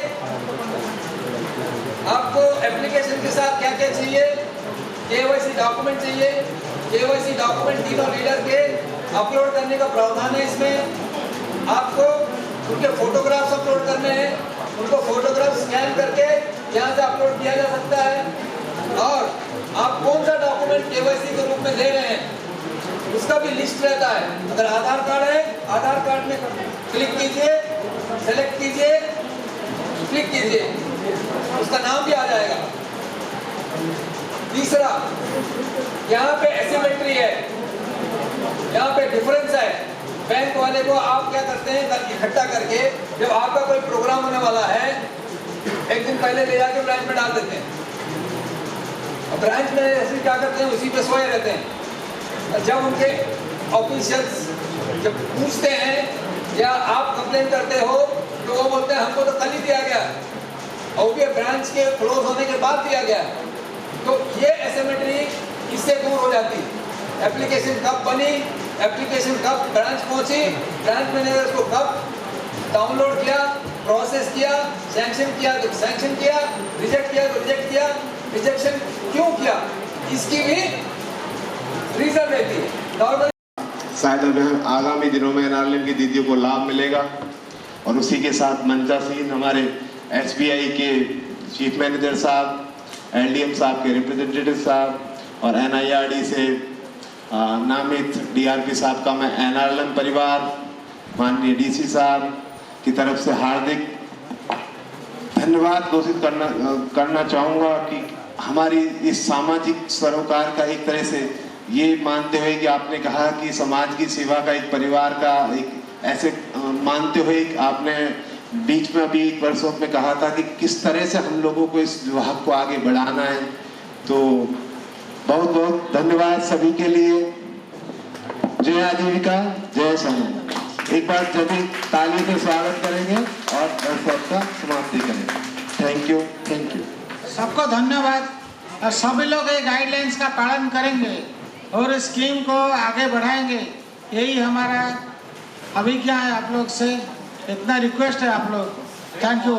आपको एप्लीकेशन के साथ क्या क्या चाहिए, KYC डॉक्यूमेंट चाहिए। KYC डॉक्यूमेंट तीनों लीडर के अपलोड करने का प्रावधान है। इसमें आपको उनके फोटोग्राफ्स अपलोड करने हैं, उनको फोटोग्राफ स्कैन करके यहाँ से अपलोड किया जा सकता है। और आप कौन सा डॉक्यूमेंट KYC के रूप में दे रहे हैं उसका भी लिस्ट रहता है। अगर आधार कार्ड है, आधार कार्ड में क्लिक कीजिए, सेलेक्ट कीजिए, क्लिक कीजिए, उसका नाम भी आ जाएगा। तीसरा, यहाँ पे एसिमेट्री है, यहाँ पे डिफरेंस है। बैंक वाले को आप क्या करते हैं, इकट्ठा करके जब आपका कोई प्रोग्राम होने वाला है एक दिन पहले ले जाके ब्रांच में डाल देते हैं। और ब्रांच में ऐसे क्या करते हैं, उसी पे सोए रहते हैं। और जब उनके ऑफिशियल्स जब पूछते हैं या आप कंप्लेन करते हो तो वो बोलते हैं हमको तो कल ही दिया गया और भी ब्रांच के क्लोज होने के बाद दिया गया। तो ये एसिमेट्री इससे दूर हो जाती है। एप्लीकेशन कब बनी, एप्लीकेशन कब ब्रांच पहुंची, ब्रांच मैनेजर को कब डाउनलोड किया, प्रोसेस किया, सैंक्शन किया तो सैंक्शन किया, रिजेक्ट किया तो रिजेक्ट किया, रिजेक्शन क्यों किया, इसकी भी रीजन रहती है। नॉर्मल शायद हमें आगामी दिनों में एनआरएलएम की दीदियों को लाभ मिलेगा। और उसी के साथ मंजा सिंह हमारे एसबीआई के चीफ मैनेजर साहब, एलडीएम साहब के रिप्रेजेंटेटिव साहब और एनआईआरडी से नामित डीआरपी साहब का मैं एनआरएलएम परिवार, माननीय डीसी साहब की तरफ से हार्दिक धन्यवाद घोषित करना चाहूँगा कि हमारी इस सामाजिक सरोकार का एक तरह से ये मानते हुए कि आपने कहा कि समाज की सेवा का एक परिवार का एक ऐसे मानते हुए आपने बीच में अभी एक वर्षों में कहा था कि किस तरह से हम लोगों को इस विभाग को आगे बढ़ाना है। तो बहुत बहुत धन्यवाद सभी के लिए। जय आजीविका, जय समूह। एक बार सभी ताली से स्वागत करेंगे और वर्कशॉप का समाप्ति करेंगे। Thank you, thank you. सबको धन्यवाद। और सभी लोग ये गाइडलाइंस का पालन करेंगे और स्कीम को आगे बढ़ाएंगे, यही हमारा अभिज्ञा है आप लोग से। इतना रिक्वेस्ट है आप लोग। Thank you.